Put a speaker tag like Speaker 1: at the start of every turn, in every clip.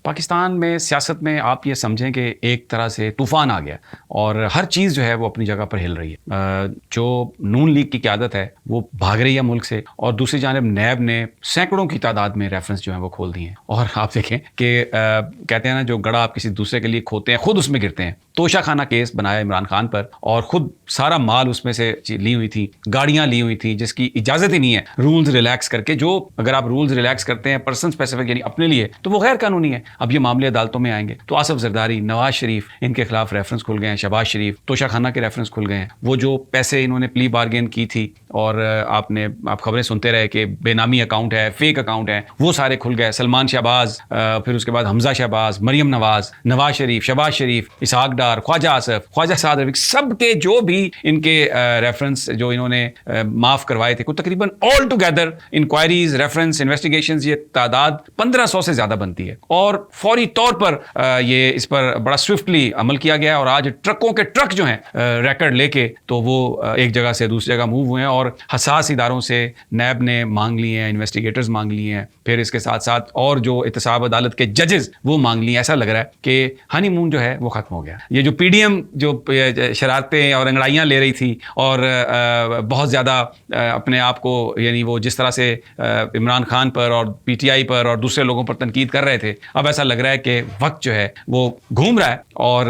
Speaker 1: پاکستان میں سیاست میں آپ یہ سمجھیں کہ ایک طرح سے طوفان آ گیا اور ہر چیز جو ہے وہ اپنی جگہ پر ہل رہی ہے. جو نون لیگ کی قیادت ہے وہ بھاگ رہی ہے ملک سے، اور دوسری جانب نیب نے سینکڑوں کی تعداد میں ریفرنس جو ہیں وہ کھول دیے ہیں. اور آپ دیکھیں کہ کہتے ہیں نا، جو گڑا آپ کسی دوسرے کے لیے کھوتے ہیں خود اس میں گرتے ہیں. توشہ خانہ کیس بنایا عمران خان پر، اور خود سارا مال اس میں سے لی ہوئی تھی، گاڑیاں لی ہوئی تھیں جس کی اجازت ہی نہیں ہے، رولز ریلیکس کر کے. جو اگر آپ رولز ریلیکس کرتے ہیں پرسن اسپیسیفک یعنی اپنے لیے، تو وہ غیر قانونی ہے. اب یہ معاملے عدالتوں میں آئیں گے تو آصف زرداری، نواز شریف، ان کے خلاف ریفرنس کھل گئے ہیں. شہباز شریف، توشہ خانہ کے ریفرنس کھل گئے ہیں. وہ جو پیسے انہوں نے پلی بارگین کی تھی، اور آپ خبریں سنتے رہے کہ بے نامی اکاؤنٹ ہے، فیک اکاؤنٹ ہے، وہ سارے کھل گئے. سلمان شہباز، پھر اس کے بعد حمزہ شہباز، مریم نواز، نواز شریف، شہباز شریف، اسحاق ڈار، خواجہ آصف، خواجہ سعد رفیق، سب کے جو بھی ان کے ریفرنس جو انہوں نے معاف کروائے تھے، کوئی تقریباً all together inquiries, reference, investigations, یہ تعداد 1500 سے زیادہ بنتی ہے. اور فوری طور پر یہ اس پر بڑا سوئفٹلی عمل کیا گیا، اور آج ٹرکوں کے ٹرک جو ہیں ریکارڈ لے کے تو وہ ایک جگہ سے دوسری جگہ موو ہوئے ہیں. اور حساس اداروں سے نیب نے مانگ لی ہیں، انویسٹیگیٹرز مانگ لی ہیں، پھر اس کے ساتھ ساتھ اور جو احتساب عدالت کے ججز وہ مانگ لی ہیں. ایسا لگ رہا ہے کہ ہنی مون جو ہے وہ ختم ہو گیا. یہ جو پی ڈی ایم جو شرارتیں اور انگڑائیاں لے رہی تھی، اور بہت زیادہ اپنے آپ کو یعنی وہ جس طرح سے عمران خان پر اور پی ٹی آئی پر اور دوسرے لوگوں پر تنقید کر رہے تھے، اب ایسا لگ رہا ہے کہ وقت جو ہے وہ گھوم رہا ہے، اور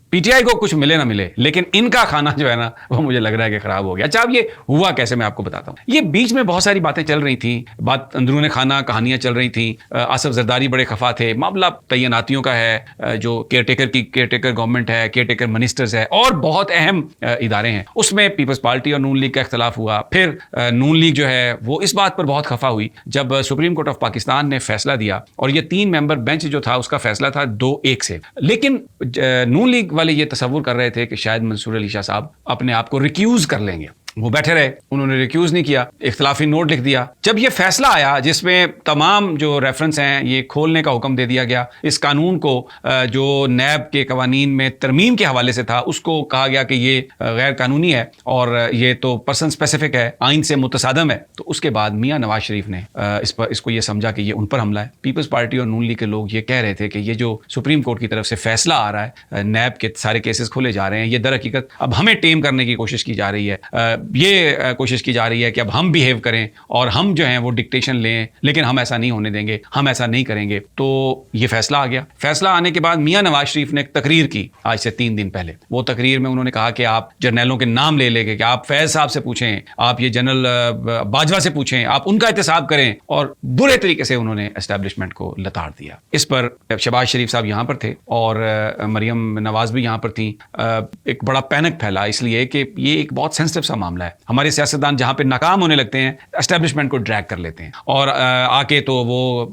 Speaker 1: پی ٹی آئی کو کچھ ملے نہ ملے لیکن ان کا کھانا جو ہے نا وہ مجھے لگ رہا ہے کہ خراب ہو گیا. اچھا، اب یہ ہوا کیسے میں آپ کو بتاتا ہوں. یہ بیچ میں بہت ساری باتیں چل رہی تھیں، بات اندرون خانہ کہانیاں چل رہی تھیں. آصف زرداری بڑے خفا تھے. معاملہ تعیناتیوں کا ہے، جو کیئر ٹیکر گورنمنٹ ہے، کیئر ٹیکر منسٹرز ہے، اور بہت اہم ادارے ہیں. اس میں پیپلز پارٹی اور نون لیگ کا اختلاف ہوا. پھر نون لیگ جو ہے وہ اس بات پر بہت خفا ہوئی جب سپریم کورٹ آف پاکستان نے فیصلہ دیا، اور یہ 3 ممبر بینچ جو تھا اس کا فیصلہ تھا 2-1 سے. لیکن نون لیگ والے یہ تصور کر رہے تھے کہ شاید منصور علی شاہ صاحب اپنے آپ کو ریکیوز کر لیں گے. وہ بیٹھے رہے، انہوں نے ریکیوز نہیں کیا، اختلافی نوٹ لکھ دیا. جب یہ فیصلہ آیا جس میں تمام جو ریفرنس ہیں یہ کھولنے کا حکم دے دیا گیا، اس قانون کو جو نیب کے قوانین میں ترمیم کے حوالے سے تھا اس کو کہا گیا کہ یہ غیر قانونی ہے اور یہ تو پرسن اسپیسیفک ہے، آئین سے متصادم ہے. تو اس کے بعد میاں نواز شریف نے اس کو یہ سمجھا کہ یہ ان پر حملہ ہے. پیپلز پارٹی اور نون لیگ کے لوگ یہ کہہ رہے تھے کہ یہ جو سپریم کورٹ کی طرف سے فیصلہ آ رہا ہے، نیب کے سارے کیسز کھولے جا رہے ہیں، یہ در حقیقت اب ہمیں ٹیم کرنے کی کوشش کی جا رہی ہے. یہ کوشش کی جا رہی ہے کہ اب ہم بیہیو کریں اور ہم جو ہیں وہ ڈکٹیشن لیں، لیکن ہم ایسا نہیں ہونے دیں گے، ہم ایسا نہیں کریں گے. تو یہ فیصلہ آ گیا. فیصلہ آنے کے بعد میاں نواز شریف نے ایک تقریر کی آج سے 3 دن پہلے. وہ تقریر میں انہوں نے کہا کہ آپ جرنیلوں کے نام لے لے کے کہ آپ فیض صاحب سے پوچھیں، آپ یہ جنرل باجوہ سے پوچھیں، آپ ان کا احتساب کریں، اور برے طریقے سے انہوں نے اسٹیبلشمنٹ کو لتاڑ دیا. اس پر شہباز شریف صاحب یہاں پر تھے اور مریم نواز بھی یہاں پر تھیں. ایک بڑا پینک پھیلا، اس لیے کہ یہ ایک بہت سینسٹیو سا معاملہ ہے. ہمارے سیاستدان جہاں پہ ناکام ہونے لگتے ہیں اسٹیبلشمنٹ کو ڈریگ کر لیتے ہیں، اور آ کے تو وہ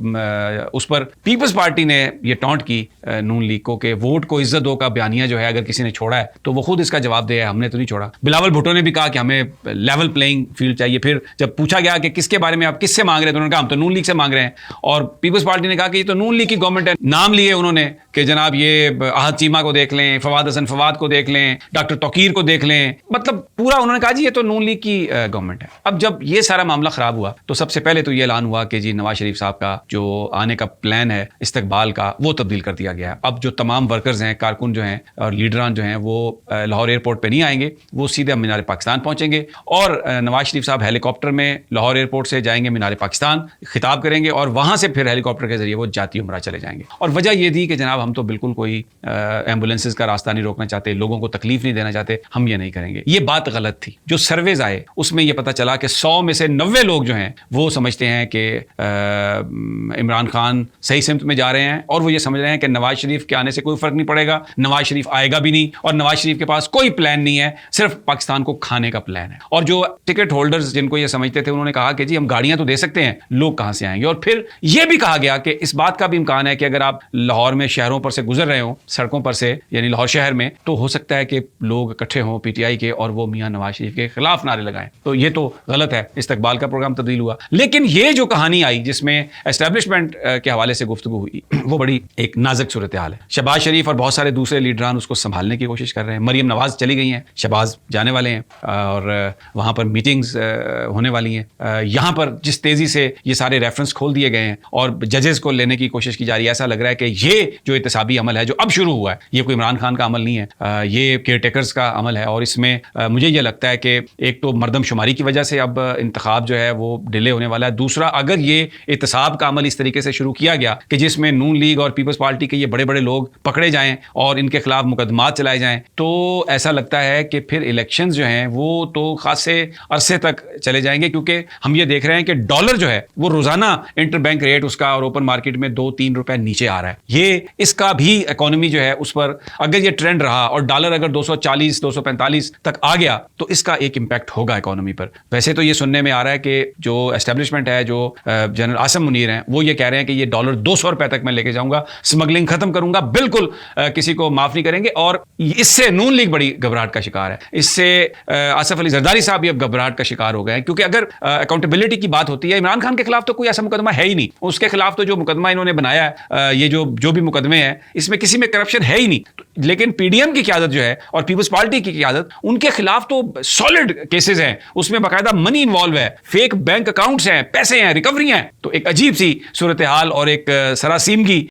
Speaker 1: اس پر پیپلز پارٹی نے یہ ٹانٹ کی نون لیگ کو کہ ووٹ کو عزت دو کا بیانیہ جو ہے اگر کسی نے چھوڑا ہے تو وہ خود اس کا جواب دے، ہم نے تو نہیں چھوڑا. بلاول بھٹو نے بھی کہا کہ ہمیں لیول پلینگ فیلڈ چاہیے. پھر جب پوچھا گیا کہ کس کے بارے میں آپ کس سے مانگ رہے ہیں تو انہوں نے کہا ہم تو نون لیگ سے مانگ رہے ہیں. اور پیپلز پارٹی نے کہا کہ یہ تو نون لیگ کی گورنمنٹ ہے. نام لیے انہوں نے کہ جناب یہ احد چیمہ کو دیکھ لیں، فواد حسن فواد کو دیکھ لیں، ڈاکٹر توقیر کو دیکھ لیں. مطلب پورا انہوں نے کہا جی یہ تو نون لیگ کی گورنمنٹ ہے. اب جب یہ سارا معاملہ خراب ہوا تو سب سے پہلے تو یہ اعلان ہوا کہ جی نواز شریف صاحب کا جو آنے کا پلان ہے استقبال کا وہ تبدیل کر دیا گیا ہے. اب جو تمام ورکرز ہیں، کارکن جو ہیں اور لیڈران جو ہیں وہ لاہور ایئرپورٹ پہ نہیں آئیں گے، وہ سیدھے مینار پاکستان پہنچیں گے، اور نواز شریف صاحب ہیلی کاپٹر میں لاہور ایئرپورٹ سے جائیں گے مینار پاکستان، خطاب کریں گے، اور وہاں سے پھر ہیلی کاپٹر کے ذریعے وہ جاتی عمرہ چلے جائیں گے. اور وجہ یہ تھی کہ جناب ہم تو بالکل کوئی ایمبولینسز کا راستہ نہیں روکنا چاہتے، لوگوں کو تکلیف نہیں دینا چاہتے، ہم یہ نہیں کریں گے. یہ بات غلط تھی. جو سرویز آئے اس میں یہ پتہ چلا کہ 100 میں سے 90 لوگ جو ہیں وہ سمجھتے ہیں کہ عمران خان صحیح سمت میں جا رہے ہیں، اور وہ یہ سمجھ رہے ہیں کہ نواز شریف کے آنے سے کوئی فرق نہیں پڑے گا، نواز شریف آئے گا بھی نہیں، اور نواز شریف کے پاس کوئی پلان نہیں ہے، صرف پاکستان کو کھانے کا پلان ہے. اور جو ٹکٹ ہولڈرز جن کو یہ سمجھتے تھے انہوں نے کہا کہ جی ہم گاڑیاں تو دے سکتے ہیں، لوگ کہاں سے آئیں گے. اور پھر یہ بھی کہا گیا کہ اس بات کا بھی امکان ہے کہ اگر آپ لاہور میں شہروں پر سے گزر رہے ہوں، سڑکوں پر سے، یعنی لاہور شہر میں، تو ہو سکتا ہے کہ لوگ اکٹھے ہوں پی ٹی آئی کے اور وہ میاں نواز شریف کے خلاف نعرے لگائیں. تو یہ تو غلط ہے, استقبال کا پروگرام تبدیل ہوا. لیکن یہ جو کہانی آئی جس میں اسٹیبلشمنٹ کے حوالے سے گفتگو ہوئی, وہ بڑی ایک نازک صورتحال ہے. شہباز شریف اور بہت سارے دوسرے لیڈران اس کو سنبھالنے کی کوشش کر رہے ہیں. مریم نواز چلی گئی ہیں, شہباز جانے والے ہیں اور وہاں پر میٹنگز ہونے والی ہیں. یہاں پر جس تیزی سے یہ سارے ریفرنس کھول دیے گئے ہیں اور ججز کو لینے کی کوشش کی جا رہی ہے, ایسا لگ رہا ہے کہ یہ جو احتسابی عمل ہے جو اب شروع ہوا ہے, یہ کوئی عمران خان کا عمل نہیں ہے, یہ کیئر ٹیکرز کا عمل ہے. اور اس میں مجھے یہ لگتا ہے کہ ایک تو مردم شماری کی وجہ سے اب انتخاب جو ہے وہ ڈیلے ہونے والا ہے. دوسرا, اگر یہ احتساب کا عمل اس طریقے سے شروع کیا گیا کہ جس میں نون لیگ اور پیپلز پارٹی کے یہ بڑے بڑے لوگ پکڑے جائیں اور ان کے خلاف مقدمات چلائے جائیں, تو ایسا لگتا ہے کہ پھر الیکشنز جو ہیں وہ تو خاصے عرصے تک چلے جائیں گے, کیونکہ ہم یہ دیکھ رہے ہیں کہ ڈالر جو ہے وہ روزانہ انٹر بینک ریٹ اس کا اور اوپن مارکیٹ میں 2-3 روپے نیچے آ رہا ہے. یہ اس کا بھی اکانومی جو ہے اس پر اگر یہ ٹرینڈ رہا اور ڈالر اگر 240-245 تک آ گیا تو اس کا ایک امپیکٹ ہوگا اکانومی پر. ویسے تو یہ سننے میں آ رہا ہے کہ جو اسٹیبلشمنٹ ہے, جو جنرل عاصم منیر ہیں, وہ یہ کہہ رہے ہیں کہ یہ ڈالر 200 روپے تک میں لے کے جاؤں گا, اسمگلنگ ختم کروں گا, بالکل کسی کو معاف نہیں کریں گے. اور اس سے نون لیگ بڑی گھبراہٹ کا شکار ہے. اس سے آصف علی زرداری صاحب بھی اب گھبراہٹ کا شکار ہو گئے ہیں, کیونکہ اگر اکاؤنٹیبلٹی کی بات ہوتی ہے, عمران خان کے خلاف تو کوئی ایسا مقدمہ ہے ہی نہیں. اس کے خلاف تو جو مقدمہ انہوں نے بنایا ہے, یہ جو بھی مقدمے ہیں, اس میں کسی میں کرپشن ہے ہی نہیں. لیکن پی ڈی ایم کی قیادت جو ہے اور پیپلز پارٹی کی قیادت, ان کے خلاف تو سالڈ کیسز ہیں, اس میں باقاعدہ منی انوالو ہے, فیک بینک اکاؤنٹس ہیں, پیسے ہیں, ریکوری ہیں. تو ایک عجیب سی صورتحال اور ایک سراسیمگی